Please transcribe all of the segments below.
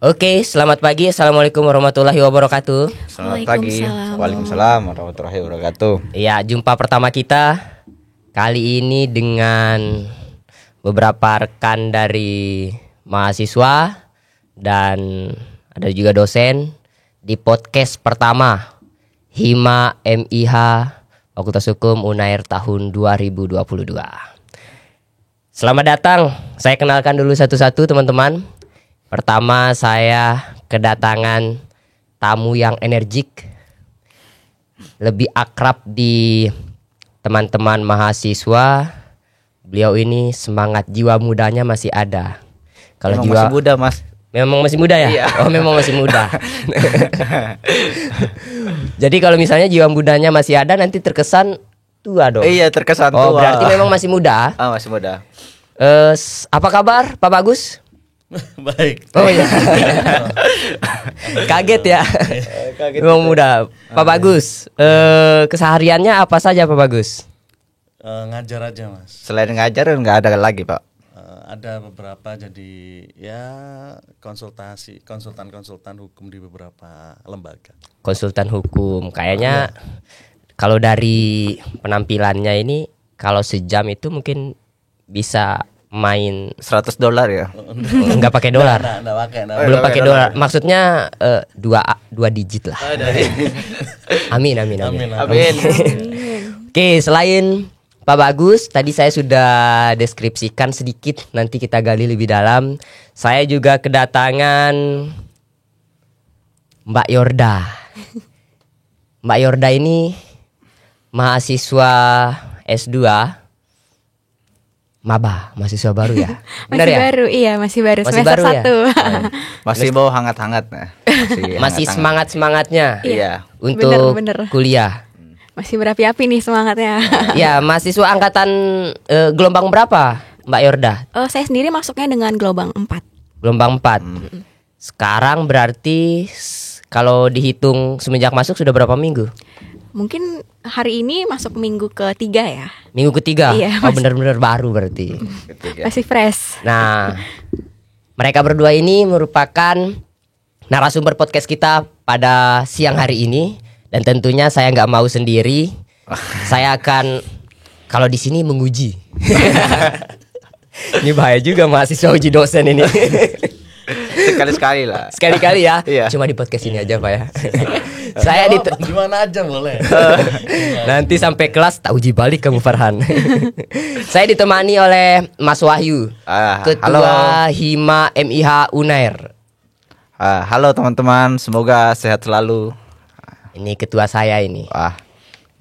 Oke, selamat pagi. Assalamualaikum warahmatullahi wabarakatuh. Selamat pagi. Waalaikumsalam warahmatullahi wabarakatuh. Ya, jumpa pertama kita kali ini dengan beberapa rekan dari mahasiswa dan ada juga dosen di podcast pertama Hima MIH Fakultas Hukum Unair tahun 2022. Selamat datang. Saya kenalkan dulu satu-satu teman-teman. Pertama, saya kedatangan tamu yang energik, lebih akrab di teman-teman mahasiswa. Beliau ini semangat, jiwa mudanya masih ada. Kalau Memang jiwa masih muda, Mas. Memang masih muda ya? Iya. Oh, memang masih muda. Jadi kalau misalnya jiwa mudanya masih ada, nanti terkesan tua dong. Iya, terkesan Oh, tua. berarti memang masih muda. Masih muda. Apa kabar, Pak Bagus? Baik. Oh iya. Kaget ya. Memang muda. Pak Bagus, kesehariannya apa saja Pak Bagus? Ngajar aja, Mas. Selain ngajar nggak ada lagi, Pak. Ada beberapa, jadi ya konsultan hukum di beberapa lembaga. Konsultan hukum. Kayaknya kalau dari penampilannya ini, kalau sejam itu mungkin bisa main $100 ya. nggak pakai dolar. Nggak pakai. Belum pakai dolar. Maksudnya dua digit lah. Amin. Amin. Oke, selain Pak Bagus, tadi saya sudah deskripsikan sedikit, nanti kita gali lebih dalam. Saya juga kedatangan Mbak Yorda. Mbak Yorda ini mahasiswa S2, maba, mahasiswa baru ya? Benar Masih ya? baru, iya masih baru. Masih Semester baru ya? 1. Masih bau hangat-hangat. Masih semangat-semangatnya Iya. untuk bener. kuliah. Masih berapi-api nih semangatnya. Ya, mahasiswa angkatan gelombang berapa, Mbak Yorda? Saya sendiri masuknya dengan gelombang 4. Gelombang 4. Sekarang berarti kalau dihitung semenjak masuk sudah berapa minggu? Mungkin hari ini masuk minggu ketiga ya. Minggu ketiga? Iya, Oh, masih- benar-benar baru berarti. Masih fresh. Nah, mereka berdua ini merupakan narasumber podcast kita pada siang hari ini. Dan tentunya saya nggak mau sendiri. Saya akan, kalau di sini menguji. Ini bahaya juga mahasiswa uji dosen ini. Sekali-sekali lah. Sekali-kali ya. Iya. Cuma di podcast ini aja Pak ya. Saya Di mana aja boleh. nanti sampai kelas tak uji balik kamu Farhan. Saya ditemani oleh Mas Wahyu, Ketua halo. Hima MIH Unair. Halo teman-teman, semoga sehat selalu. Ini ketua saya ini. Wah,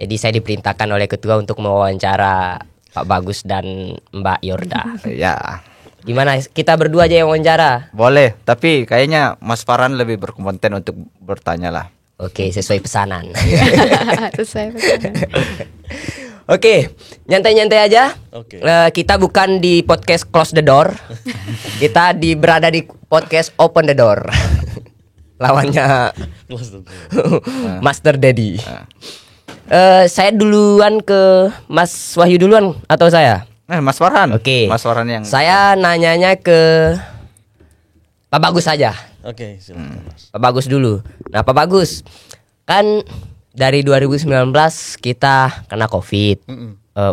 Jadi saya diperintahkan oleh ketua untuk mewawancara Pak Bagus dan Mbak Yorda. ya. Gimana? Kita berdua aja yang wawancara. Boleh, tapi kayaknya Mas Farhan lebih berkompeten untuk bertanya lah. Oke, sesuai pesanan. Sesuai pesanan. Oke, nyantai-nyantai aja. Oke. Kita bukan di podcast Close the Door. Kita berada di podcast Open the Door. Lawannya Master Daddy. Saya duluan ke Mas Wahyu duluan atau saya? Mas Farhan. Oke. Mas Farhan yang Saya nanyanya ke Pak Bagus saja. Oke, silakan, Mas. Pak Bagus dulu. Nah, Pak Bagus, kan dari 2019 kita kena COVID.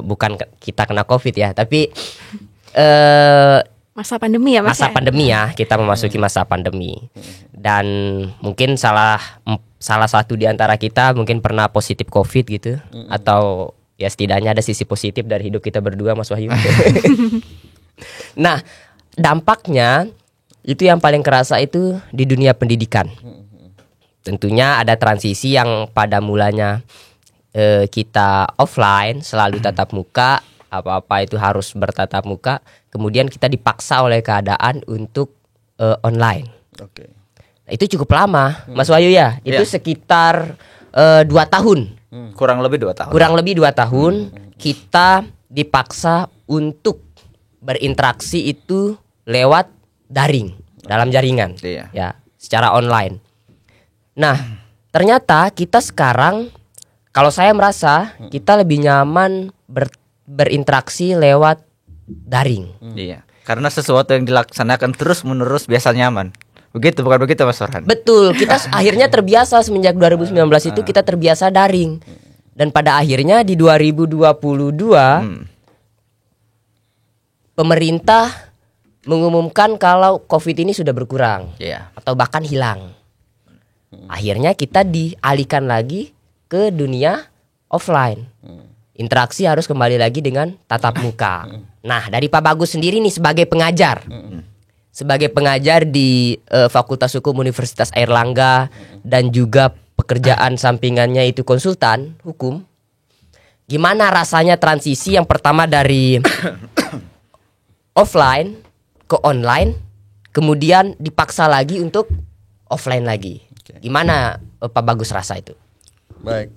Bukan kita kena COVID ya, tapi Masa pandemi ya Mas? masa pandemi ya, kita memasuki masa pandemi. Dan mungkin salah satu di antara kita mungkin pernah positif COVID gitu, atau ya setidaknya ada sisi positif dari hidup kita berdua, Mas Wahyu. Nah, dampaknya itu yang paling kerasa itu di dunia pendidikan. Tentunya ada transisi yang pada mulanya kita offline selalu tatap muka, apa-apa itu harus bertatap muka. Kemudian kita dipaksa oleh keadaan untuk online. Oke. Nah, itu cukup lama, Mas Wahyu ya. Itu Iya. sekitar 2 tahun. kurang lebih 2 tahun. Kurang lebih 2 tahun kita dipaksa untuk berinteraksi itu lewat daring, dalam jaringan. Iya. Ya, secara online. Nah, ternyata kita sekarang, kalau saya merasa kita lebih nyaman berinteraksi lewat daring. Iya. Karena sesuatu yang dilaksanakan terus menerus biasa nyaman. Begitu, bukan begitu Mas Farhan? Betul, kita akhirnya terbiasa semenjak 2019 itu kita terbiasa daring. Dan pada akhirnya di 2022 pemerintah mengumumkan kalau COVID ini sudah berkurang Iya. atau bahkan hilang. Akhirnya kita dialihkan lagi ke dunia offline. Interaksi harus kembali lagi dengan tatap muka. Nah, dari Pak Bagus sendiri nih sebagai pengajar. Sebagai pengajar di Fakultas Hukum Universitas Airlangga dan juga pekerjaan sampingannya itu konsultan hukum. Gimana rasanya transisi yang pertama dari offline ke online, kemudian dipaksa lagi untuk offline lagi. Gimana Pak Bagus rasa itu? Baik.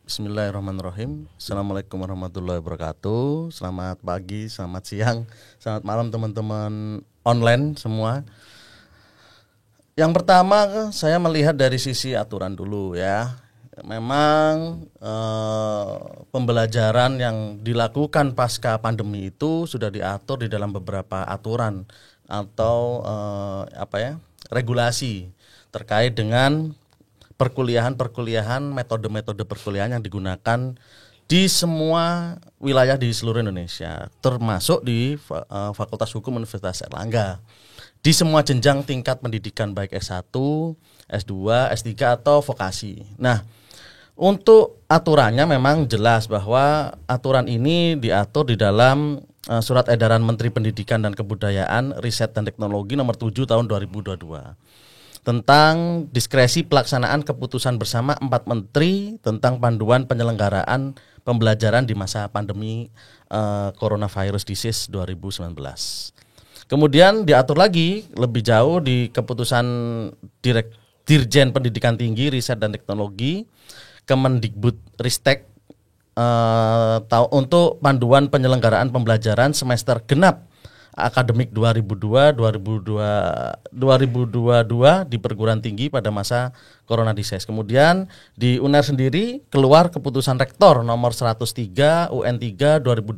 Bismillahirrahmanirrahim. Assalamualaikum warahmatullahi wabarakatuh. Selamat pagi, selamat siang, selamat malam teman-teman online semua. Yang pertama saya melihat dari sisi aturan dulu ya. Memang pembelajaran yang dilakukan pasca pandemi itu sudah diatur di dalam beberapa aturan atau regulasi terkait dengan perkuliahan, metode-metode perkuliahan yang digunakan di semua wilayah di seluruh Indonesia, termasuk di Fakultas Hukum Universitas Airlangga. Di semua jenjang tingkat pendidikan baik S1, S2, S3 atau vokasi. Nah, untuk aturannya memang jelas bahwa aturan ini diatur di dalam Surat Edaran Menteri Pendidikan dan Kebudayaan, Riset dan Teknologi nomor 7 tahun 2022. Tentang diskresi pelaksanaan keputusan bersama 4 menteri tentang panduan penyelenggaraan pembelajaran di masa pandemi coronavirus disease 2019. Kemudian diatur lagi lebih jauh di keputusan Dirjen Pendidikan Tinggi, Riset dan Teknologi Kemendikbudristek untuk panduan penyelenggaraan pembelajaran semester genap akademik 2022 di perguruan tinggi pada masa corona disease. Kemudian di UNER sendiri keluar keputusan rektor nomor 103 UN 3 2002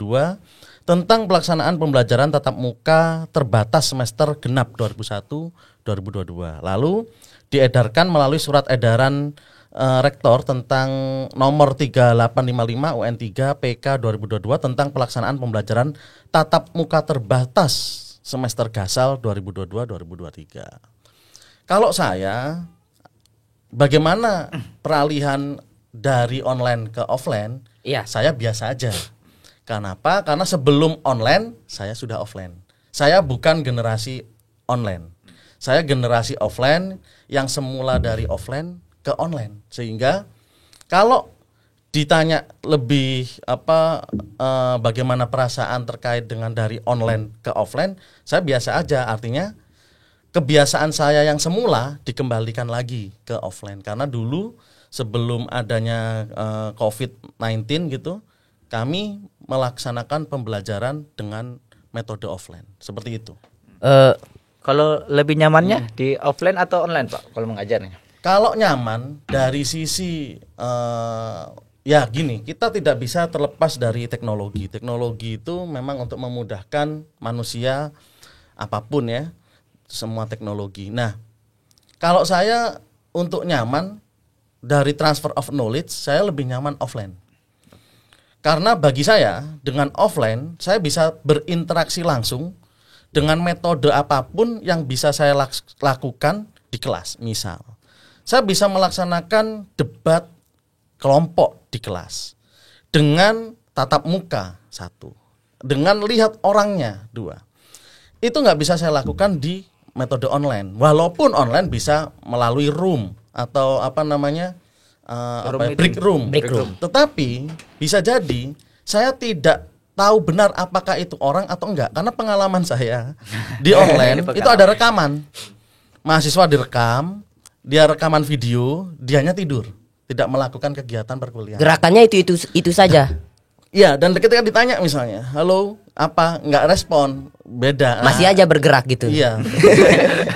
tentang pelaksanaan pembelajaran tatap muka terbatas semester genap 2001-2022. Lalu diedarkan melalui surat edaran rektor tentang nomor 3855 UN 3 PK 2022 tentang pelaksanaan pembelajaran tatap muka terbatas semester gasal 2022-2023. Kalau saya, bagaimana peralihan dari online ke offline? Iya. Saya biasa aja. Kenapa? Karena sebelum online saya sudah offline. Saya bukan generasi online. Saya generasi offline yang semula dari offline ke online, sehingga kalau ditanya lebih bagaimana perasaan terkait dengan dari online ke offline, saya biasa aja. Artinya kebiasaan saya yang semula dikembalikan lagi ke offline, karena dulu sebelum adanya COVID-19 gitu, kami melaksanakan pembelajaran dengan metode offline seperti itu. Kalau lebih nyamannya di offline atau online Pak kalau mengajarnya? Kalau nyaman dari sisi ya gini, kita tidak bisa terlepas dari teknologi. Teknologi itu memang untuk memudahkan manusia apapun ya, semua teknologi. Nah, kalau saya untuk nyaman dari transfer of knowledge, saya lebih nyaman offline. Karena bagi saya dengan offline saya bisa berinteraksi langsung dengan metode apapun yang bisa saya lakukan di kelas. Misal saya bisa melaksanakan debat kelompok di kelas dengan tatap muka 1, dengan lihat orangnya 2. Itu nggak bisa saya lakukan di metode online. Walaupun online bisa melalui room atau break room. Tetapi bisa jadi saya tidak tahu benar apakah itu orang atau enggak, karena pengalaman saya di online itu ada rekaman. Mahasiswa direkam, dia rekaman video, dianya tidur, tidak melakukan kegiatan perkuliahan. Gerakannya itu saja. Iya, dan ketika ditanya misalnya, halo, apa, nggak respon, beda. Masih aja bergerak gitu. Iya,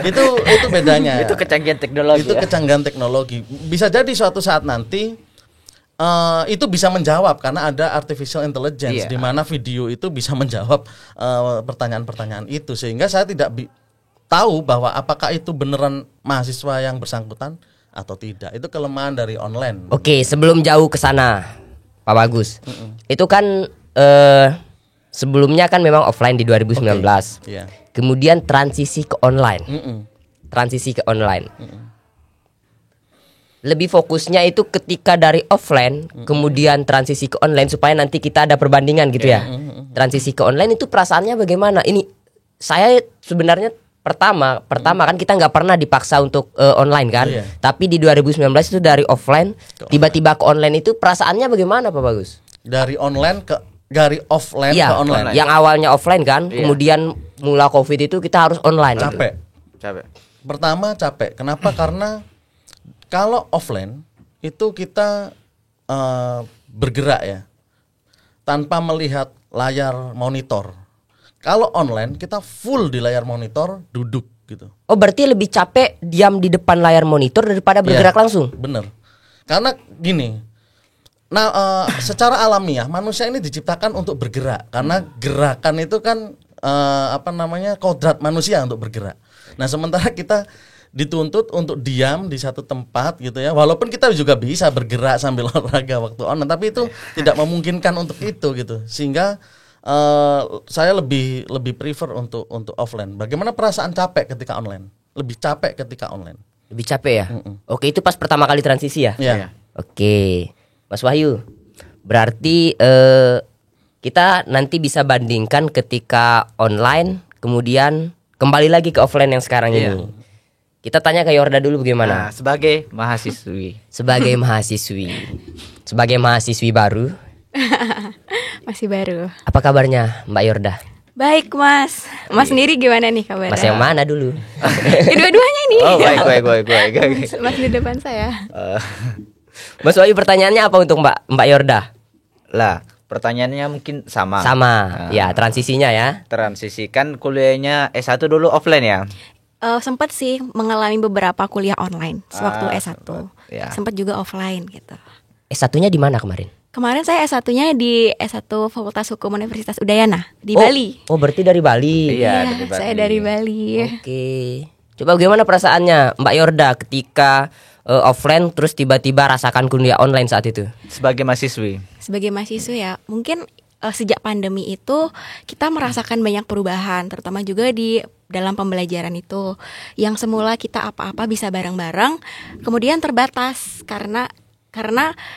itu bedanya. Itu kecanggihan teknologi. Itu kecanggihan teknologi. Bisa jadi suatu saat nanti itu bisa menjawab karena ada artificial intelligence di mana video itu bisa menjawab pertanyaan-pertanyaan itu, sehingga saya tidak tahu bahwa apakah itu beneran mahasiswa yang bersangkutan atau tidak. Itu kelemahan dari online. Oke, sebelum jauh ke sana, Pak Bagus. Itu kan sebelumnya kan memang offline di 2019. Iya. Kemudian transisi ke online. Mm-mm. Transisi ke online. Lebih fokusnya itu ketika dari offline kemudian transisi ke online supaya nanti kita ada perbandingan gitu ya. Transisi ke online itu perasaannya bagaimana? Ini saya sebenarnya pertama kan kita nggak pernah dipaksa untuk online kan. Iya. Tapi di 2019 itu dari offline tiba-tiba ke online itu perasaannya bagaimana Pak Bagus? Dari online ke dari offline Iya, ke online. yang awalnya offline kan, kemudian mula Covid itu kita harus online. gitu. Capek. Pertama capek. Kenapa? Karena kalau offline itu kita bergerak ya, tanpa melihat layar monitor. Kalau online kita full di layar monitor, duduk gitu. Oh, berarti lebih capek diam di depan layar monitor daripada bergerak langsung. Bener. Karena gini, secara alamiah manusia ini diciptakan untuk bergerak. Karena gerakan itu kan kodrat manusia untuk bergerak. Nah sementara kita dituntut untuk diam di satu tempat gitu ya. Walaupun kita juga bisa bergerak sambil olahraga waktu online, tapi itu tidak memungkinkan untuk itu gitu. Sehingga saya lebih prefer untuk offline. Bagaimana perasaan capek ketika online? Lebih capek ketika online. Lebih capek ya? Oke, itu pas pertama kali transisi ya? Iya. Oke, Mas Wahyu. Berarti kita nanti bisa bandingkan ketika online kemudian kembali lagi ke offline yang sekarang ini. Kita tanya ke Yorda dulu bagaimana? Nah, sebagai mahasiswi. Sebagai mahasiswi baru, Masih baru. apa kabarnya Mbak Yorda? Baik Mas. Mas sendiri gimana nih kabarnya? Mas yang mana dulu? Kedua-duanya ini. Oh, baik. Mas di depan saya. Mas Wahyu, pertanyaannya apa untuk Mbak Yorda? Lah, pertanyaannya mungkin sama. Sama, ya transisinya ya. Transisi kan kuliahnya S1 dulu offline ya. Sempat sih mengalami beberapa kuliah online sewaktu S1. ya. Sempat juga offline gitu. S1-nya di mana kemarin? Kemarin saya S1-nya di S1 Fakultas Hukum Universitas Udayana di Bali. Oh, berarti dari Bali. Iya, dari Bali. Saya dari Bali. Oke. Coba bagaimana perasaannya Mbak Yorda ketika offline terus tiba-tiba rasakan kuliah online saat itu? Sebagai mahasiswi. Sebagai mahasiswa ya, mungkin sejak pandemi itu kita merasakan banyak perubahan, terutama juga di dalam pembelajaran itu. Yang semula kita apa-apa bisa bareng-bareng, kemudian terbatas karena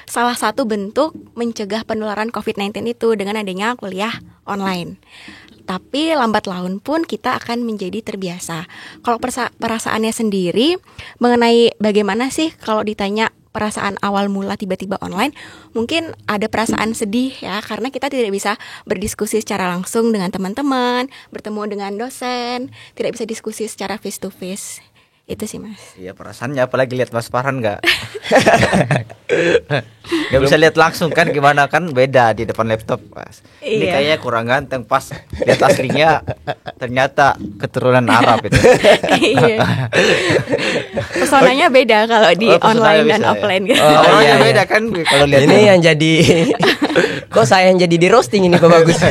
salah satu bentuk mencegah penularan COVID-19 itu dengan adanya kuliah online. Tapi lambat laun pun kita akan menjadi terbiasa. Kalau perasaannya sendiri mengenai bagaimana sih kalau ditanya perasaan awal mula tiba-tiba online, mungkin ada perasaan sedih ya, karena kita tidak bisa berdiskusi secara langsung dengan teman-teman, bertemu dengan dosen, tidak bisa diskusi secara face to face. Itu sih Mas. Iya, perasaannya apalagi lihat Mas Farhan nggak bisa lihat langsung kan, gimana kan, beda di depan laptop Mas. Ini Iya. kayaknya kurang ganteng, pas lihat aslinya ternyata keturunan Arab itu. Iya. Pesonanya beda kalau di Oh, pesonanya online dan bisa, ya. offline gitu. Oh, Orangnya iya. beda kan kalau lihat Ini yang jadi kok saya yang jadi di roasting ini Pak Bagus.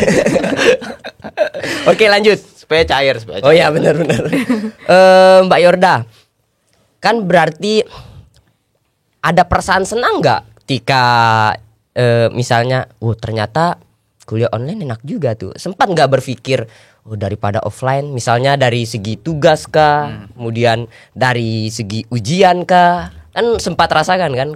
Oke, lanjut. supaya cair. Oh ya, benar. Mbak Yorda, kan berarti ada perasaan senang nggak ketika misalnya, ternyata kuliah online enak juga tuh. Sempat nggak berpikir, daripada offline, misalnya dari segi tugas kah, kemudian dari segi ujian kah, kan sempat rasakan kan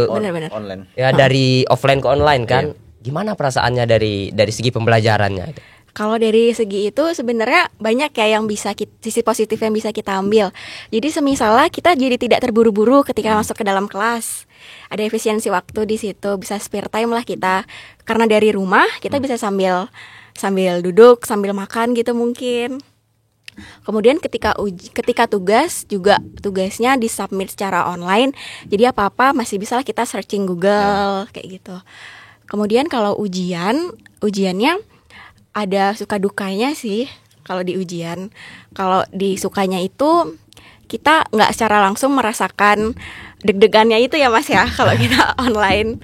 Benar-benar. Online. ya dari offline ke online kan. Gimana perasaannya dari segi pembelajarannya? Kalau dari segi itu sebenarnya banyak ya yang bisa sisi positif yang bisa kita ambil. Jadi semisalnya kita jadi tidak terburu-buru ketika masuk ke dalam kelas. Ada efisiensi waktu di situ, bisa spare time lah kita. Karena dari rumah kita bisa sambil duduk, sambil makan gitu mungkin. Kemudian ketika tugas juga tugasnya disubmit secara online. Jadi apa-apa masih bisa lah kita searching Google kayak gitu. Kemudian kalau ujiannya ada suka dukanya sih kalau di ujian. Kalau di sukanya itu kita nggak secara langsung merasakan deg-degannya itu ya Mas ya kalau kita online.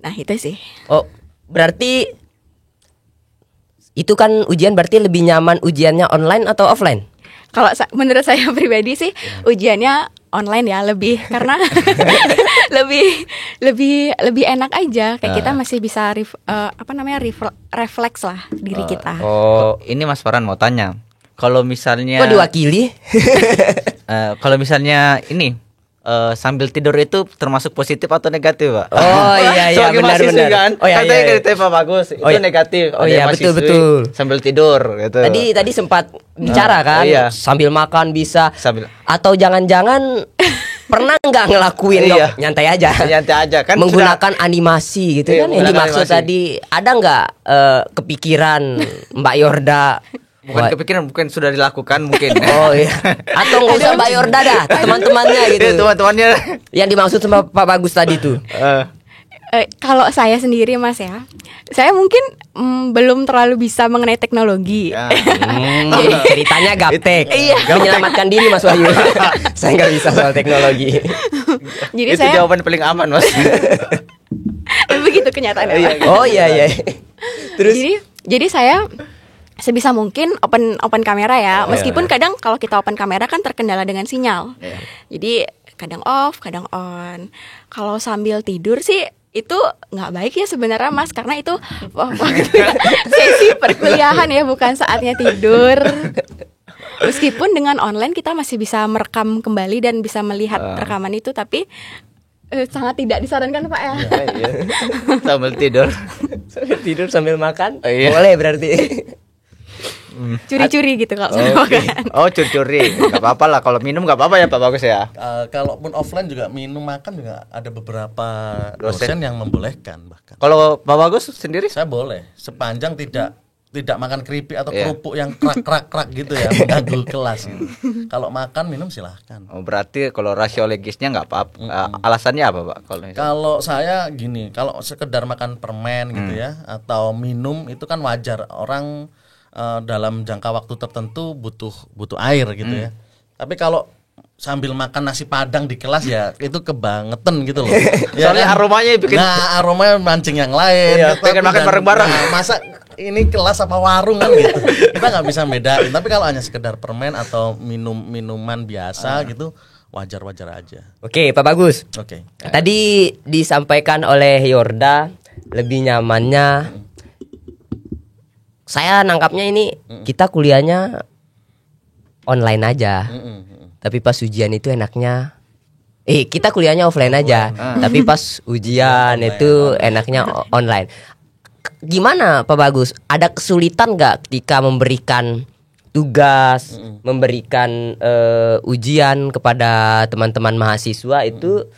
Nah itu sih. Oh, berarti itu kan ujian, berarti lebih nyaman ujiannya online atau offline? menurut saya pribadi sih ujiannya online ya lebih karena lebih enak aja kayak kita masih bisa refleks lah diri kita. Oh, ini Mas Farhan mau tanya. Kalau misalnya Kok diwakili? kalau misalnya ini sambil tidur itu termasuk positif atau negatif, Pak? Oh iya Sebagai benar mahasiswi benar. Kan? Oh iya Katanya iya. dari Pak Bagus itu Oh, iya. negatif. Oh Ada iya, mahasiswi betul. Sambil tidur gitu. Tadi sempat bicara kan, iya. sambil makan bisa, Sambil- atau jangan-jangan pernah nggak ngelakuin Iya. nyantai aja, Nyantai aja kan menggunakan animasi gitu Iya, kan yang menggunakan dimaksud animasi. tadi. Ada nggak kepikiran Mbak Yorda? bukan Wah, kepikiran, bukan sudah dilakukan mungkin. oh iya, atau nggak usah Mbak Yorda dah, teman-temannya gitu. Teman-temannya. Yang dimaksud sama Pak Bagus tadi tuh. Kalau saya sendiri Mas ya, saya mungkin belum terlalu bisa mengenai teknologi. Ya. Ceritanya gaptek. Iya. Menyelamatkan diri Mas Wahyu. Saya nggak bisa soal teknologi. Jadi Itu saya jawaban paling aman, Mas. begitu kenyataannya. Mas. Oh iya iya. Jadi saya sebisa mungkin open kamera ya. Meskipun kadang kalau kita open kamera kan terkendala dengan sinyal. Jadi kadang off, kadang on. Kalau sambil tidur sih itu nggak baik ya sebenarnya Mas, karena itu waktu sesi perkuliahan ya, bukan saatnya tidur. Meskipun dengan online kita masih bisa merekam kembali dan bisa melihat rekaman itu, tapi sangat tidak disarankan Pak ya. Iya. Sambil tidur. Sambil tidur sambil makan. Oh, iya. Boleh berarti. Curi-curi gitu kalau sambil makan. Oh, curi-curi. Enggak apa-apa lah, kalau minum enggak apa-apa ya Pak Bagus ya. Kalaupun offline juga minum makan juga ada beberapa dosen yang membolehkan bahkan. Kalau Pak Bagus sendiri? Saya boleh sepanjang tidak makan keripik atau Iya. kerupuk yang krak gitu ya, mengganggu kelas gitu. Kalau makan minum silahkan. Oh, berarti kalau rasio legisnya nggak apa-apa. Alasannya apa, Pak? Kalau saya gini, kalau sekedar makan permen gitu ya atau minum itu kan wajar, orang dalam jangka waktu tertentu butuh air gitu ya. Tapi kalau sambil makan nasi padang di kelas ya itu kebangetan gitu loh. Ya Soalnya kan? aromanya bikin aromanya mancing yang lain. Iya, pengen makan bareng-bareng. Nah, masa ini kelas apa warung kan gitu. Kita nggak bisa bedain. Tapi kalau hanya sekedar permen atau minuman biasa gitu, wajar-wajar aja. Oke, Pak Bagus. Oke. Tadi disampaikan oleh Yorda lebih nyamannya. Saya nangkapnya ini kita kuliahnya online aja. Tapi pas ujian itu enaknya kita kuliahnya offline aja. Tapi pas ujian itu enaknya online. Gimana Pak Bagus? Ada kesulitan nggak ketika memberikan tugas, memberikan ujian kepada teman-teman mahasiswa itu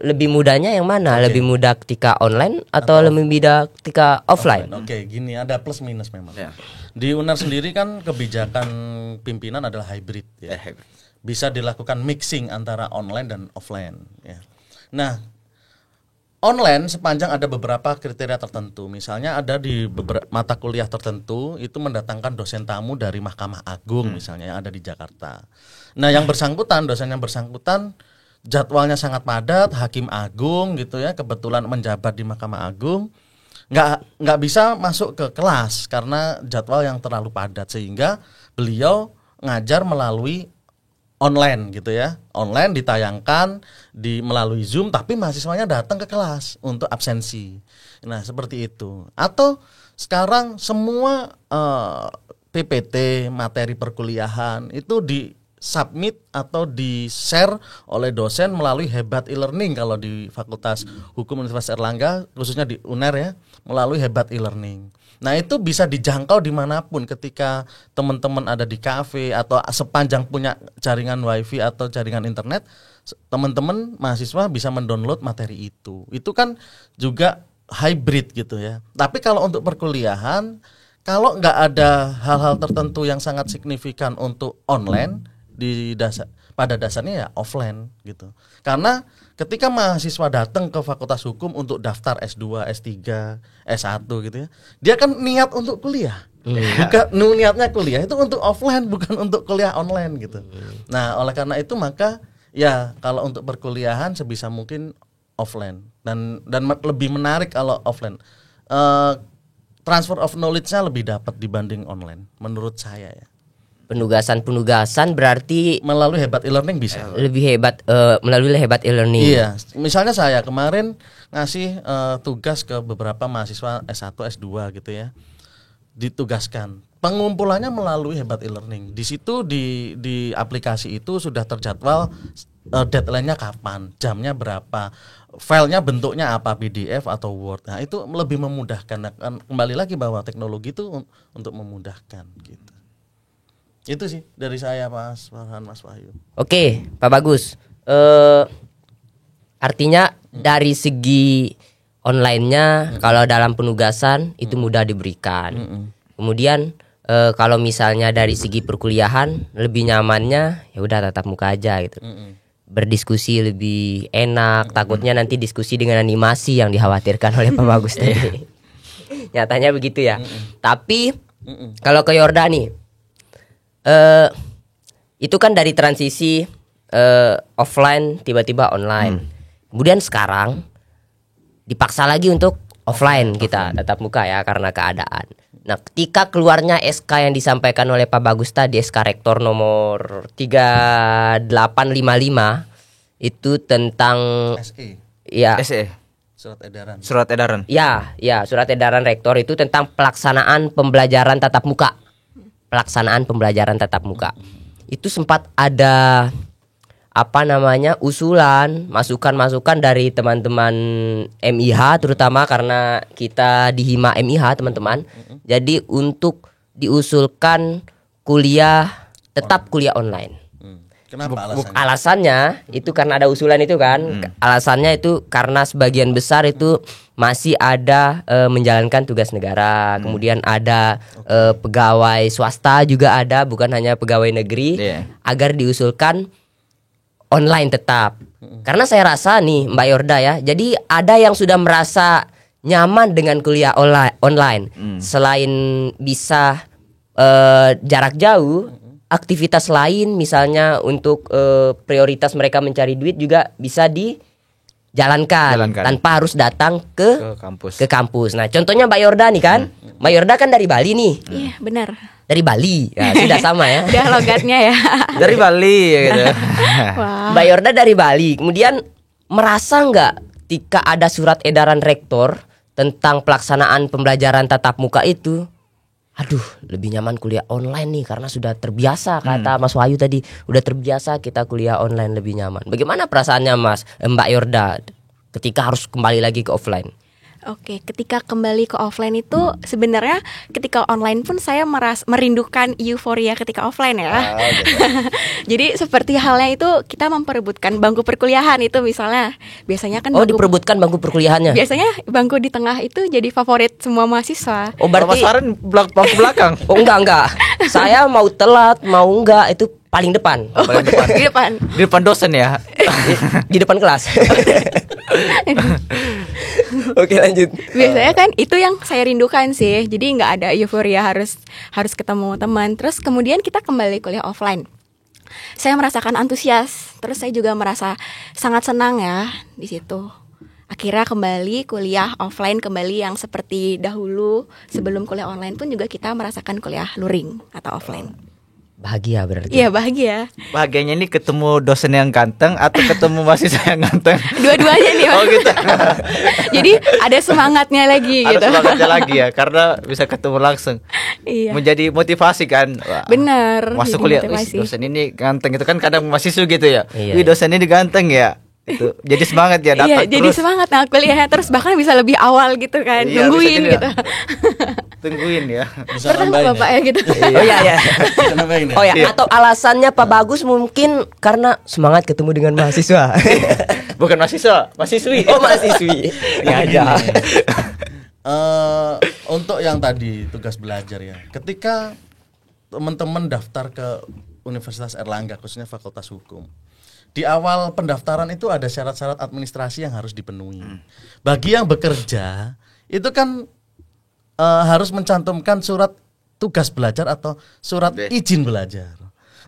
lebih mudahnya yang mana? Oke. Lebih mudah ketika online atau lebih mudah ketika offline? Oke, gini ada plus minus memang. Ya. Di UNER sendiri kan kebijakan pimpinan adalah hybrid ya. Bisa dilakukan mixing antara online dan offline ya. Nah, online sepanjang ada beberapa kriteria tertentu. Misalnya ada di beberapa mata kuliah tertentu itu mendatangkan dosen tamu dari Mahkamah Agung misalnya yang ada di Jakarta. Nah, yang bersangkutan, dosen yang bersangkutan jadwalnya sangat padat, hakim agung gitu ya, kebetulan menjabat di Mahkamah Agung, nggak bisa masuk ke kelas karena jadwal yang terlalu padat, sehingga beliau ngajar melalui online gitu ya, online ditayangkan melalui Zoom, tapi mahasiswanya datang ke kelas untuk absensi. Nah seperti itu. Atau sekarang semua PPT materi perkuliahan itu di submit atau di-share oleh dosen melalui Hebat e-learning kalau di Fakultas Hukum Universitas Erlangga, khususnya di UNER ya, melalui Hebat e-learning. Nah itu bisa dijangkau dimanapun ketika teman-teman ada di kafe atau sepanjang punya jaringan wifi atau jaringan internet, teman-teman mahasiswa bisa mendownload materi itu. Itu kan juga hybrid gitu ya. Tapi kalau untuk perkuliahan, kalau nggak ada hal-hal tertentu yang sangat signifikan untuk online, pada dasarnya ya offline gitu. Karena ketika mahasiswa datang ke Fakultas Hukum untuk daftar S2, S3, S1 gitu ya, dia kan niat untuk kuliah. Bukan niatnya kuliah itu untuk offline, bukan untuk kuliah online gitu. Nah, oleh karena itu maka ya kalau untuk perkuliahan sebisa mungkin offline dan lebih menarik kalau offline. Transfer of knowledge-nya lebih dapat dibanding online menurut saya ya. Penugasan berarti Melalui hebat e-learning bisa. lebih hebat melalui hebat e-learning. Iya, misalnya saya kemarin ngasih tugas ke beberapa mahasiswa S1, S2 gitu ya. Ditugaskan. Pengumpulannya melalui hebat e-learning. Di situ di aplikasi itu sudah terjadwal deadline-nya kapan, jamnya berapa, filenya bentuknya apa, PDF atau Word. Nah, itu lebih memudahkan. Nah, kembali lagi bahwa teknologi itu untuk memudahkan gitu. Itu sih dari saya, Mas Farhan, Mas Wahyu. Oke, Pak Bagus. Artinya dari segi online-nya kalau dalam penugasan itu mudah diberikan. Kemudian kalau misalnya dari segi perkuliahan lebih nyamannya ya udah tatap muka aja gitu. Berdiskusi lebih enak. Takutnya nanti diskusi dengan animasi yang dikhawatirkan oleh Pak Bagus tadi. Nyatanya begitu ya. Tapi kalau ke Yordani, itu kan dari transisi offline tiba-tiba online. Kemudian sekarang dipaksa lagi untuk offline kita tatap muka ya karena keadaan. Nah, ketika keluarnya SK yang disampaikan oleh Pak Bagus tadi, SK Rektor nomor 3855 itu tentang SE, ya SE, surat edaran. surat edaran. ya surat edaran Rektor itu tentang pelaksanaan pembelajaran tatap muka. Pelaksanaan pembelajaran tatap muka. Itu sempat ada usulan, masukan-masukan dari teman-teman MIH, terutama karena kita di Hima MIH, teman-teman. Jadi untuk diusulkan tetap kuliah online. Kenapa alasannya? Alasannya itu karena ada usulan itu kan. Alasannya itu karena sebagian besar itu masih ada menjalankan tugas negara. Kemudian ada pegawai swasta juga ada, bukan hanya pegawai negeri. Agar diusulkan online tetap. Karena saya rasa nih Mbak Yorda ya, jadi ada yang sudah merasa nyaman dengan kuliah online. Selain bisa jarak jauh, aktivitas lain misalnya untuk prioritas mereka mencari duit juga bisa dijalankan tanpa harus datang ke kampus. Nah, contohnya Mbak Yorda nih kan. Mbak Yorda kan dari Bali nih. Iya, benar. Dari Bali. Nah, sudah sama ya. Udah logatnya ya. Dari Bali gitu. Wah. Mbak Yorda dari Bali. Kemudian merasa nggak ketika ada surat edaran rektor tentang pelaksanaan pembelajaran tatap muka itu, aduh lebih nyaman kuliah online nih karena sudah terbiasa, kata Mas Wahyu tadi, udah terbiasa kita kuliah online lebih nyaman. Bagaimana perasaannya Mbak Yorda ketika harus kembali lagi ke offline? Oke, ketika kembali ke offline itu sebenarnya ketika online pun saya merindukan euforia ketika offline ya. Jadi seperti halnya itu kita memperebutkan bangku perkuliahan itu misalnya. Biasanya kan diperebutkan bangku perkuliahannya. Biasanya bangku di tengah itu jadi favorit semua mahasiswa. Oh, berarti Mas Farhan bangku belakang. Oh, enggak. Saya mau telat, mau enggak itu paling depan. Paling depan. Di depan dosen ya. Di depan kelas. Oke, lanjut. Biasanya kan itu yang saya rindukan sih. Jadi nggak ada euforia harus ketemu teman. Terus kemudian kita kembali kuliah offline. Saya merasakan antusias. Terus saya juga merasa sangat senang ya di situ. Akhirnya kembali kuliah offline kembali yang seperti dahulu. Sebelum kuliah online pun juga kita merasakan kuliah luring atau offline. Bahagia berarti. Iya, bahagia. Bahagianya ini ketemu dosen yang ganteng atau ketemu mahasiswa yang ganteng? Dua-duanya nih, Mas. Oh gitu. Jadi ada semangatnya lagi gitu. Ada semangatnya lagi ya, karena bisa ketemu langsung. Iya. Menjadi motivasi kan. Wah, benar. masuk kuliah, dosen ini ganteng itu kan kadang mahasiswa gitu ya. Iya. Wih, dosen ini ganteng ya. Itu jadi semangat ya Iya, datang jadi semangat nah kuliahnya terus bahkan bisa lebih awal gitu kan. Iya, Nungguin bisa gitu. Tungguin ya. Bisa Pernah nambahin Bapak ya. ya gitu. Oh iya. Bisa nambahin ya. Oh ya, Iya. atau alasannya Pak Bagus mungkin karena semangat ketemu dengan mahasiswa. Bukan mahasiswa, mahasiswi. Oh, mahasiswi. Aja. Untuk yang tadi tugas belajar ya. Ketika teman-teman daftar ke Universitas Erlangga khususnya Fakultas Hukum. Di awal pendaftaran itu ada syarat-syarat administrasi yang harus dipenuhi. Bagi yang bekerja itu kan harus mencantumkan surat tugas belajar atau surat izin belajar.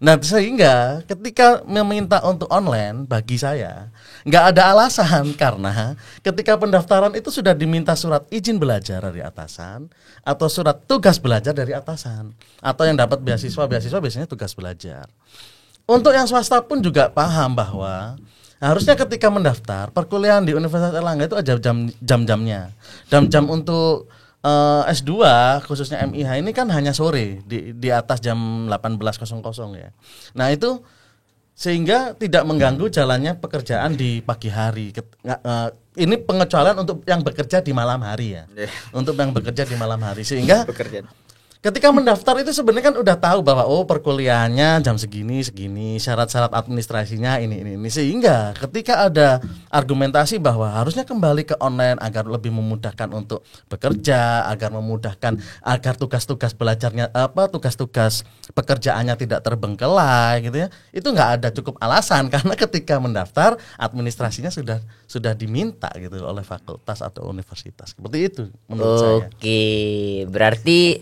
Nah, sehingga ketika meminta untuk online, bagi saya nggak ada alasan, karena ketika pendaftaran itu sudah diminta surat izin belajar dari atasan atau surat tugas belajar dari atasan, atau yang dapat beasiswa biasanya tugas belajar. Untuk yang swasta pun juga paham bahwa harusnya ketika mendaftar perkuliahan di Universitas Airlangga itu ada jam-jamnya. Dan jam untuk S2 khususnya MIH ini kan hanya sore di atas jam 18.00 ya. Nah, itu sehingga tidak mengganggu jalannya pekerjaan di pagi hari. Ini pengecualian untuk yang bekerja di malam hari ya. Untuk yang bekerja di malam hari, sehingga ketika mendaftar itu sebenarnya kan udah tahu bahwa perkuliahannya jam segini, syarat-syarat administrasinya ini. Sehingga ketika ada argumentasi bahwa harusnya kembali ke online agar lebih memudahkan untuk bekerja, agar tugas-tugas belajarnya tugas-tugas pekerjaannya tidak terbengkelai gitu ya. Itu nggak ada cukup alasan, karena ketika mendaftar administrasinya sudah diminta gitu oleh fakultas atau universitas. Seperti itu menurut saya. Oke, berarti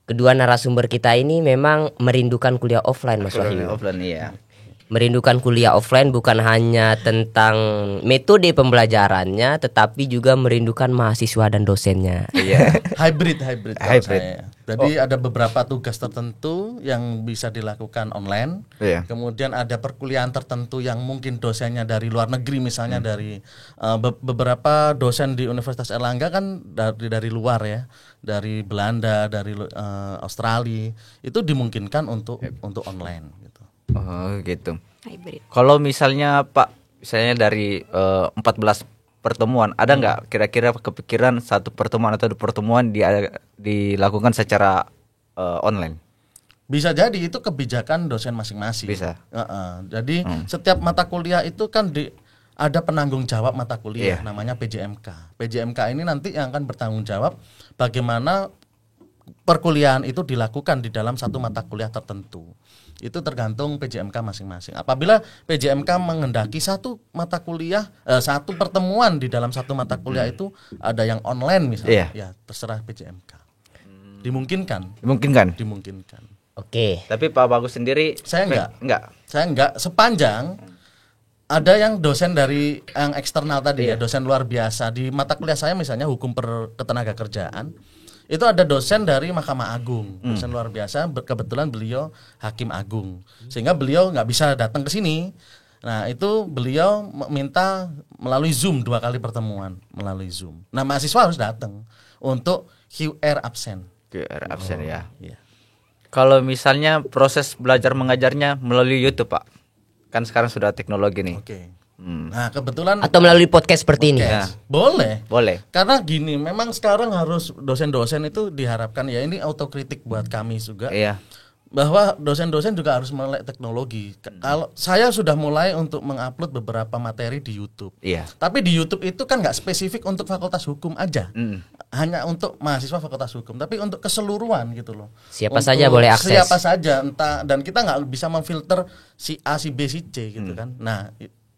kedua narasumber kita ini memang merindukan kuliah offline, Mas Wahyu. Offline, iya. Merindukan kuliah offline bukan hanya tentang metode pembelajarannya, tetapi juga merindukan mahasiswa dan dosennya. Iya. Hybrid kalau saya. Jadi ada beberapa tugas tertentu yang bisa dilakukan online. Iya. Kemudian ada perkuliahan tertentu yang mungkin dosennya dari luar negeri, misalnya dari beberapa dosen di Universitas Airlangga kan dari luar ya, dari Belanda, dari Australia, itu dimungkinkan untuk online gitu. Oh, gitu. Hybrid. Kalau misalnya dari 14 pertemuan, ada nggak kira-kira kepikiran satu pertemuan atau dua pertemuan dilakukan secara online? Bisa jadi itu kebijakan dosen masing-masing. Bisa. Jadi setiap mata kuliah itu kan ada penanggung jawab mata kuliah, namanya PJMK. PJMK ini nanti yang akan bertanggung jawab bagaimana perkuliahan itu dilakukan di dalam satu mata kuliah tertentu. Itu tergantung PJMK masing-masing. Apabila PJMK menghendaki satu mata kuliah, satu pertemuan di dalam satu mata kuliah itu ada yang online misalnya, ya terserah PJMK. Dimungkinkan. Dimungkinkan. Oke. Tapi Pak Bagus sendiri, Saya enggak. Saya enggak, sepanjang ada yang dosen dari yang eksternal tadi ya, dosen luar biasa di mata kuliah saya misalnya hukum ketenagakerjaan. Itu ada dosen dari Mahkamah Agung, dosen luar biasa, kebetulan beliau hakim agung, sehingga beliau nggak bisa datang ke sini. Nah, itu beliau minta melalui Zoom 2 kali pertemuan melalui Zoom. Nah, mahasiswa harus datang untuk QR absen. QR absen ya. Iya. Kalau misalnya proses belajar mengajarnya melalui YouTube, Pak, kan sekarang sudah teknologi nih. Oke. Nah, kebetulan Atau melalui podcast seperti ini. Ya. boleh. Karena Karena gini, memang sekarang harus dosen-dosen itu diharapkan, ya ini autokritik buat kami juga. Iya. Bahwa dosen-dosen juga harus melek teknologi. Kalau saya sudah mulai untuk mengupload beberapa materi di YouTube. Iya. Tapi di YouTube itu kan nggak spesifik untuk Fakultas Hukum aja. Hanya untuk mahasiswa Fakultas Hukum, tapi untuk keseluruhan gitu loh. Siapa Untuk saja boleh akses. Siapa saja, entah, dan kita nggak bisa memfilter si A, si B, si C gitu kan. Nah,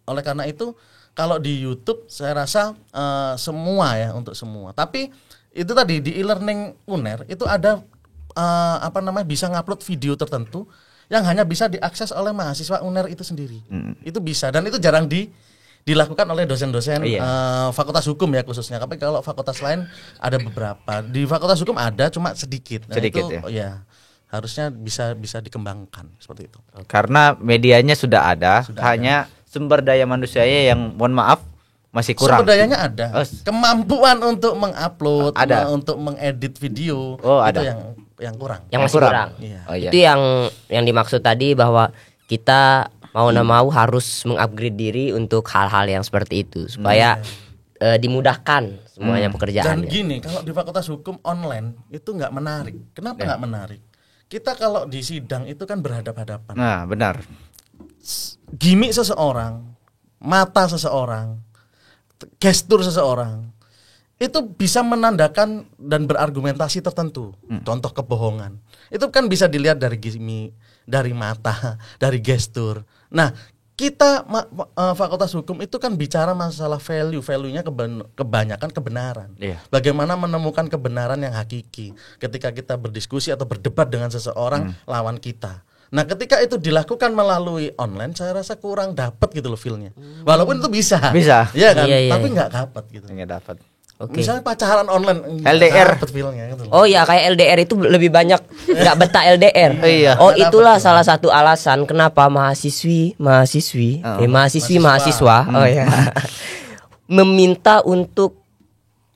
oleh karena itu kalau di YouTube saya rasa semua ya, untuk semua. Tapi itu tadi di e-learning UNER itu ada bisa ngupload video tertentu yang hanya bisa diakses oleh mahasiswa UNER itu sendiri. Itu bisa, dan itu jarang dilakukan oleh dosen-dosen Fakultas Hukum ya khususnya. Tapi kalau fakultas lain ada beberapa. Di Fakultas Hukum ada, cuma sedikit. Nah, Sedikit itu, ya harusnya bisa dikembangkan seperti itu. karena medianya sudah ada, hanya sumber daya manusianya yang mohon maaf masih kurang. Sumber dayanya ada. Kemampuan untuk mengupload, Ada. untuk mengedit video, ada. itu yang kurang. Yang masih kurang. Iya. Oh, iya. Itu yang dimaksud tadi, bahwa kita mau nggak mau harus mengupgrade diri untuk hal-hal yang seperti itu supaya dimudahkan semuanya Dan pekerjaannya. gini, kalau di Fakultas Hukum online itu nggak menarik. Kenapa nggak menarik? Kita kalau di sidang itu kan berhadap-hadapan. Nah, benar. Gimik seseorang, mata seseorang, gestur seseorang itu bisa menandakan dan berargumentasi tertentu. Contoh kebohongan. Itu kan bisa dilihat dari gimik, dari mata, dari gestur. Nah, kita Fakultas Hukum itu kan bicara masalah value-nya kebanyakan kebenaran. Iya. Bagaimana menemukan kebenaran yang hakiki ketika kita berdiskusi atau berdebat dengan seseorang lawan kita. Nah, ketika itu dilakukan melalui online, saya rasa kurang dapat gitu loh feel-nya. Walaupun itu bisa. Iya kan? Iya, Tapi iya. nggak dapat gitu. Nggak dapat. Oke. Misalnya pacaran online LDR. dapat feel-nya gitu loh. Oh ya, kayak LDR itu lebih banyak nggak betah LDR. Iya. Oh, Nggak itulah dapet. salah satu alasan kenapa mahasiswa oh ya meminta untuk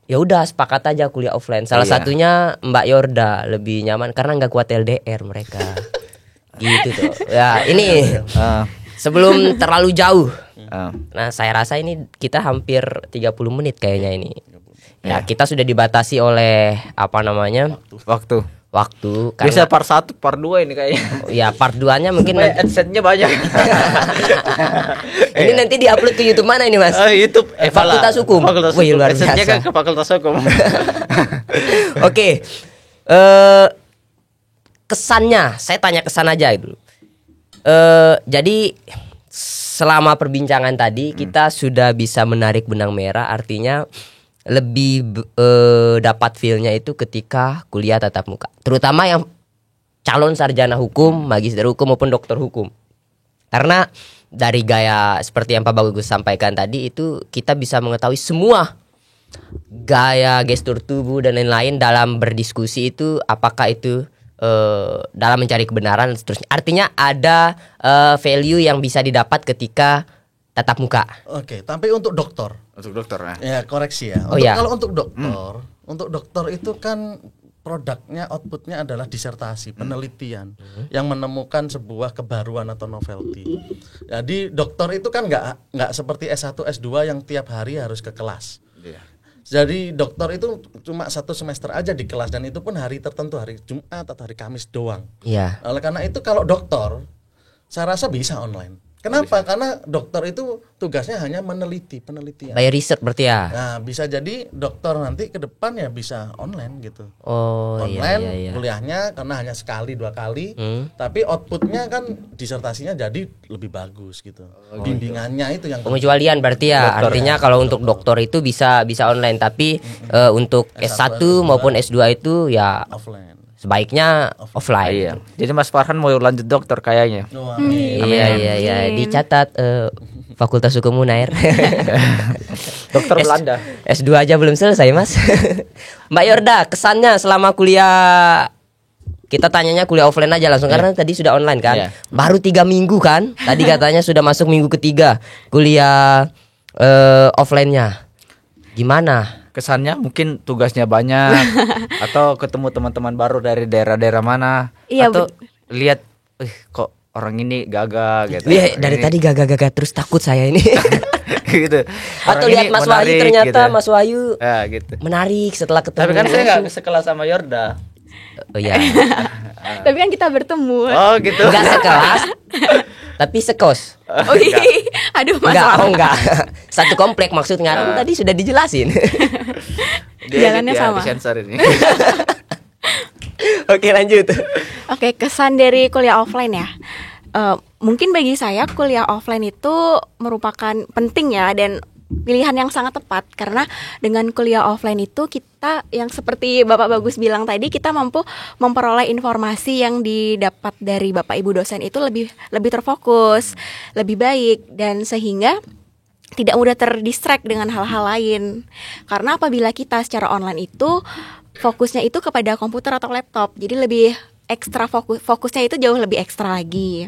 ya udah sepakat aja kuliah offline. Salah Iya. satunya Mbak Yorda lebih nyaman karena nggak kuat LDR mereka. Gitu tuh. Ya, ini Ah, sebelum terlalu jauh. ah. Nah, saya rasa ini kita hampir 30 menit kayaknya ini. Ya, kita sudah dibatasi oleh apa namanya? Waktu. Waktu Biasa karena part 1, part 2 ini kayaknya. ya part 2-nya mungkin nanti, Adsense-nya banyak. ini nanti diupload ke YouTube mana ini, Mas? YouTube Fakultas Hukum. Fakultas Wih, Hukum. luar Adsense-nya biasa. kan ke Fakultas Hukum. Oke. Kesannya, saya tanya kesan aja dulu. Jadi selama perbincangan tadi kita sudah bisa menarik benang merah, artinya lebih dapat feel-nya itu ketika kuliah tatap muka. Terutama yang calon sarjana hukum, magister hukum maupun dokter hukum. Karena dari gaya seperti yang Pak Bagus sampaikan tadi itu kita bisa mengetahui semua gaya gestur tubuh dan lain-lain dalam berdiskusi itu, apakah itu dalam mencari kebenaran dan seterusnya. Artinya ada value yang bisa didapat ketika tatap muka. Oke, tapi untuk dokter. Untuk dokter ya. Ya, koreksi ya. Oh, Untuk, ya. Kalau untuk dokter itu kan produknya, outputnya adalah disertasi, penelitian yang menemukan sebuah kebaruan atau novelty. Jadi dokter itu kan nggak seperti S1, S2 yang tiap hari harus ke kelas. Iya. Jadi dokter itu cuma 1 semester aja di kelas, dan itu pun hari tertentu, hari Jumat atau hari Kamis doang. Iya. Oleh karena itu kalau dokter, saya rasa bisa online. Kenapa? Karena dokter itu tugasnya hanya penelitian. By riset berarti ya. Nah, bisa jadi dokter nanti ke depan ya bisa online gitu. Oh Online iya. kuliahnya karena hanya sekali 2 kali, tapi outputnya kan disertasinya jadi lebih bagus gitu. Bimbingannya itu yang Pengecualian berarti ya. Dokter, Artinya kalau untuk dokter itu bisa online, tapi untuk S1 maupun S2 itu ya offline. sebaiknya offline. Iya. Jadi Mas Farhan mau lanjut dokter kayaknya. Wah, Iya. Dicatat Fakultas Hukum Unair. Dokter Belanda. S2 aja belum selesai, Mas. Mbak Yorda, kesannya selama kuliah, kita tanyanya kuliah offline aja langsung karena tadi sudah online kan. Iya. Baru 3 minggu kan. Tadi katanya sudah masuk minggu ketiga kuliah offline-nya. Gimana? Kesannya mungkin tugasnya banyak atau ketemu teman-teman baru dari daerah-daerah mana, Iya, atau lihat kok orang ini gagah gitu. Iya, dari tadi gagah-gagah terus takut saya ini. Gitu. Atau Orang lihat ini Mas Wahyu menarik, ternyata gitu. Mas Wahyu Ya gitu. menarik setelah ketemu. Tapi kan saya nggak langsung. sekelas sama Yorda. Oh iya. Tapi kan kita bertemu. Oh gitu. Enggak sekelas, tapi sekos. Oh iya. Aduh, Enggak, masalah. enggak. Satu komplek maksudnya. Kan tadi sudah dijelasin. Jalannya sama. Disensor ini. Oke, lanjut. Oke, kesan dari kuliah offline ya. Mungkin bagi saya kuliah offline itu merupakan penting ya, dan pilihan yang sangat tepat karena dengan kuliah offline itu kita yang seperti Bapak Bagus bilang tadi, kita mampu memperoleh informasi yang didapat dari Bapak Ibu dosen itu lebih terfokus, lebih baik, dan sehingga tidak mudah terdistract dengan hal-hal lain. Karena apabila kita secara online itu fokusnya itu kepada komputer atau laptop, jadi lebih ekstra fokusnya itu jauh lebih ekstra lagi.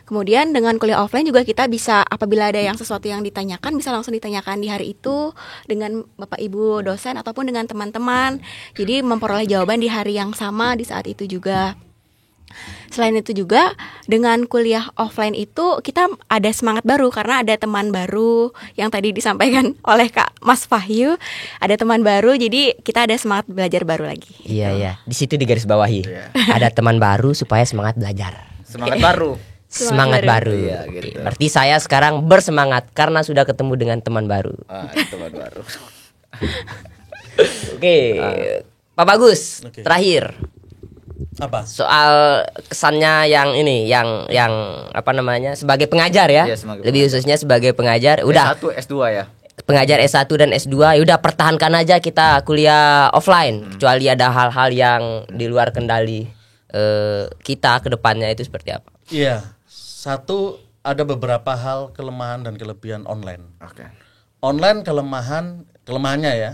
Kemudian dengan kuliah offline juga kita bisa, apabila ada yang sesuatu yang ditanyakan, bisa langsung ditanyakan di hari itu dengan Bapak Ibu dosen ataupun dengan teman-teman. Jadi memperoleh jawaban di hari yang sama di saat itu juga. Selain itu juga dengan kuliah offline itu kita ada semangat baru karena ada teman baru yang tadi disampaikan oleh Kak Mas Wahyu, ada teman baru, jadi kita ada semangat belajar baru lagi. Iya. Di situ digarisbawahi. Ada teman baru supaya semangat belajar. Semangat baru. Semangat baru. Iya, Oke, gitu. berarti saya sekarang bersemangat karena sudah ketemu dengan teman baru. Teman baru. Oke. Pak Bagus, Oke. terakhir. Apa? Soal kesannya yang ini, yang apa namanya, sebagai pengajar ya, Iya, sebagai lebih khususnya sebagai pengajar. Udah S1, S2 ya. pengajar S1 dan S2, ya udah pertahankan aja kita kuliah offline, kecuali ada hal-hal yang di luar kendali kita ke depannya itu seperti apa. Iya, satu ada beberapa hal kelemahan dan kelebihan online. Oke. Online kelemahannya ya,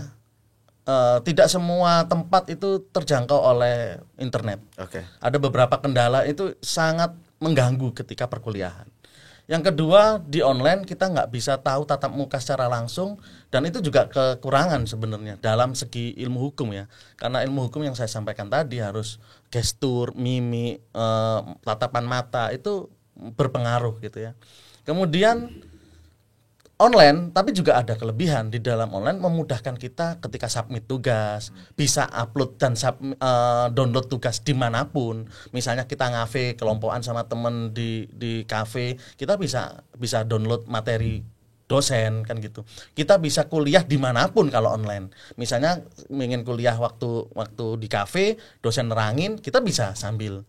tidak semua tempat itu terjangkau oleh internet. Oke. Ada beberapa kendala itu sangat mengganggu ketika perkuliahan. Yang kedua, di online kita nggak bisa tahu tatap muka secara langsung, dan itu juga kekurangan sebenarnya dalam segi ilmu hukum ya. Karena ilmu hukum yang saya sampaikan tadi harus gestur, mimik, tatapan mata itu berpengaruh gitu ya. Kemudian online, tapi juga ada kelebihan di dalam online, memudahkan kita ketika submit tugas, bisa upload dan download tugas dimanapun. Misalnya kita ngafe kelompokan sama temen di kafe, kita bisa download materi dosen kan gitu. Kita bisa kuliah dimanapun kalau online. Misalnya ingin kuliah waktu di kafe, dosen nerangin, kita bisa sambil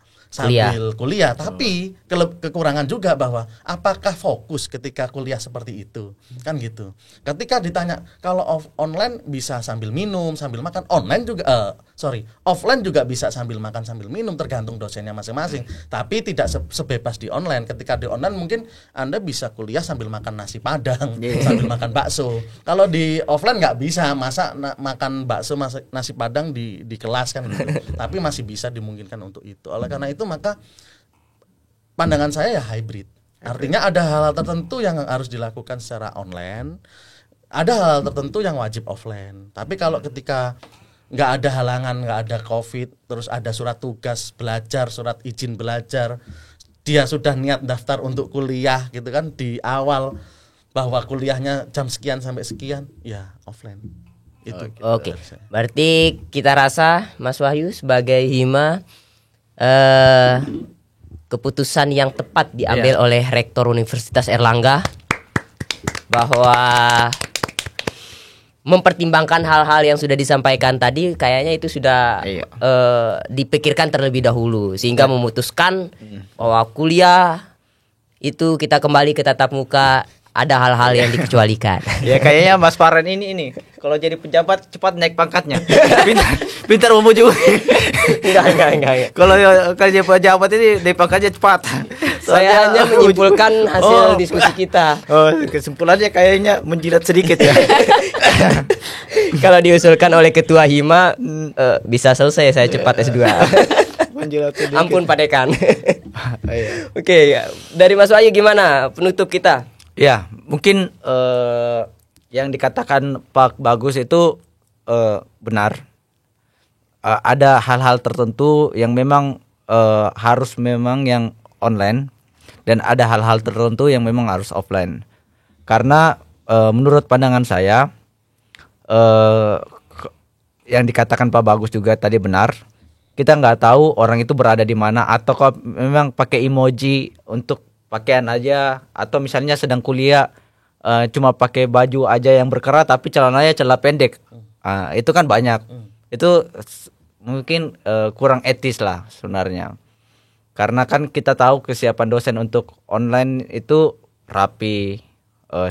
kuliah. Tapi kekurangan juga bahwa apakah fokus ketika kuliah seperti itu, kan gitu. Ketika ditanya kalau online bisa sambil minum, sambil makan, offline juga bisa sambil makan sambil minum, tergantung dosennya masing-masing. Tapi tidak sebebas di online. Ketika di online mungkin Anda bisa kuliah sambil makan nasi padang, sambil makan bakso. Kalau di offline nggak bisa, makan bakso, nasi padang di kelas kan gitu. Tapi masih bisa dimungkinkan untuk itu. Oleh karena itu maka pandangan saya ya hybrid. Artinya ada hal-hal tertentu yang harus dilakukan secara online, ada hal-hal tertentu yang wajib offline. Tapi kalau ketika nggak ada halangan, nggak ada COVID, terus ada surat tugas belajar, surat izin belajar, dia sudah niat daftar untuk kuliah gitu kan di awal, bahwa kuliahnya jam sekian sampai sekian, ya offline. Itu. Oke. Berarti kita rasa Mas Wahyu sebagai Hima, keputusan yang tepat diambil oleh Rektor Universitas Airlangga bahwa mempertimbangkan hal-hal yang sudah disampaikan tadi, kayaknya itu sudah dipikirkan terlebih dahulu sehingga memutuskan bahwa kuliah itu kita kembali ke tatap muka, ada hal-hal yang dikecualikan. Ya kayaknya Mas Farhan ini kalau jadi pejabat cepat naik pangkatnya. Pintar memujuk. Enggak. Kalau jadi pejabat ini naik pangkatnya cepat. Saya hanya menyimpulkan hasil diskusi kita. Oh, kesimpulannya kayaknya menjilat sedikit ya. Kalau diusulkan oleh Ketua Hima, bisa selesai saya cepat S2. Menjilat sedikit. Ampun Pak Dekan. Oke, dari Mas Wahyu gimana penutup kita? Ya, mungkin yang dikatakan Pak Bagus itu benar. Ada hal-hal tertentu yang memang harus memang yang online, dan ada hal-hal tertentu yang memang harus offline. Karena menurut pandangan saya, yang dikatakan Pak Bagus juga tadi benar. Kita nggak tahu orang itu berada di mana, atau kalau memang pakai emoji untuk pakaian aja, atau misalnya sedang kuliah cuma pakai baju aja yang berkerah tapi celananya celana pendek. Itu kan banyak. Itu mungkin kurang etis lah sebenarnya. Karena kan kita tahu kesiapan dosen untuk online itu rapi,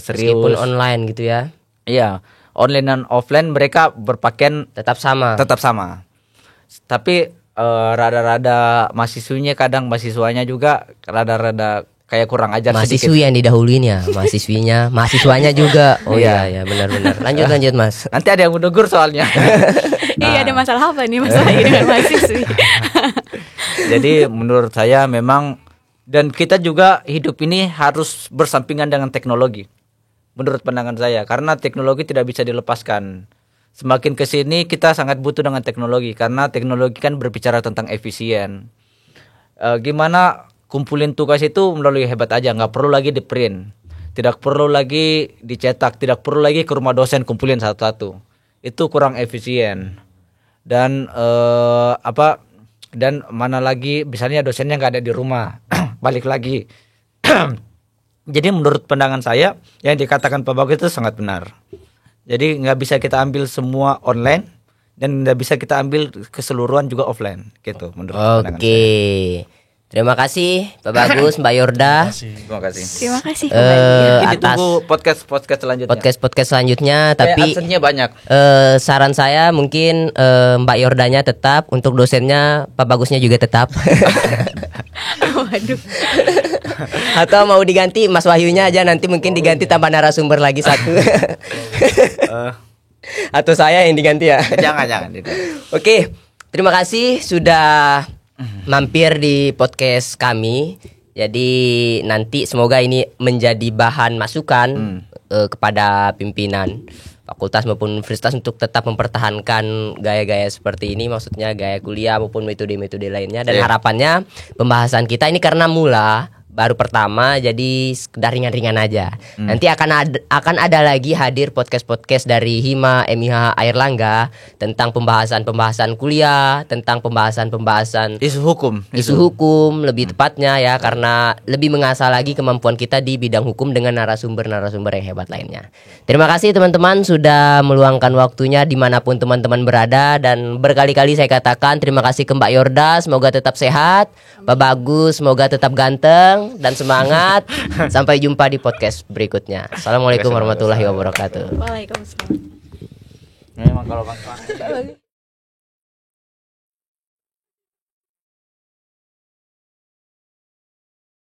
serius. Meskipun online gitu ya. Iya, online dan offline mereka berpakaian Tetap sama. Tapi rada-rada mahasiswanya juga rada-rada kayak kurang ajar sedikit. Mahasiswi yang didahuluin ya, mahasiswanya juga. Oh iya ya, benar-benar. Lanjut Mas. Nanti ada yang menegur soalnya. Iya, ada masalah apa nih masalah ini dengan mahasiswi? Jadi menurut saya memang, dan kita juga hidup ini harus bersampingan dengan teknologi. Menurut pandangan saya, karena teknologi tidak bisa dilepaskan. Semakin ke sini kita sangat butuh dengan teknologi, karena teknologi kan berbicara tentang efisien. Gimana kumpulin tugas itu melalui hebat aja, nggak perlu lagi di print, tidak perlu lagi dicetak, tidak perlu lagi ke rumah dosen kumpulin satu-satu. Itu kurang efisien. Dan dan mana lagi misalnya dosennya nggak ada di rumah, balik lagi. Jadi menurut pandangan saya yang dikatakan Pak Bagus itu sangat benar. Jadi nggak bisa kita ambil semua online, dan nggak bisa kita ambil keseluruhan juga offline gitu menurut pandangan saya. Oke. Terima kasih Pak Bagus, Mbak Yorda. Terima kasih. Terima kasih Eh, kembali. Ini atas ditunggu podcast selanjutnya. podcast selanjutnya, tapi Absennya banyak. saran saya mungkin Mbak Yordanya tetap, untuk dosennya Pak Bagusnya juga tetap. Waduh. Atau mau diganti Mas Wahyunya aja, nanti mungkin diganti tambah narasumber lagi satu. Atau saya yang diganti ya. Jangan. Oke, terima kasih sudah mampir di podcast kami. Jadi nanti semoga ini menjadi bahan masukan kepada pimpinan fakultas maupun universitas untuk tetap mempertahankan gaya-gaya seperti ini, maksudnya gaya kuliah maupun metode-metode lainnya. Dan harapannya pembahasan kita ini karena baru pertama, jadi sekedar ringan-ringan aja. Nanti akan ada lagi hadir podcast-podcast dari Hima MIH Airlangga tentang pembahasan kuliah, tentang pembahasan Isu hukum. lebih tepatnya ya, karena lebih mengasah lagi kemampuan kita di bidang hukum dengan narasumber-narasumber yang hebat lainnya. Terima kasih teman-teman sudah meluangkan waktunya dimanapun teman-teman berada, dan berkali-kali saya katakan terima kasih ke Mbak Yorda, semoga tetap sehat. Pak Bagus, semoga tetap ganteng dan semangat. Sampai jumpa di podcast berikutnya. Assalamualaikum warahmatullahi wabarakatuh. Waalaikumsalam. Memang kalau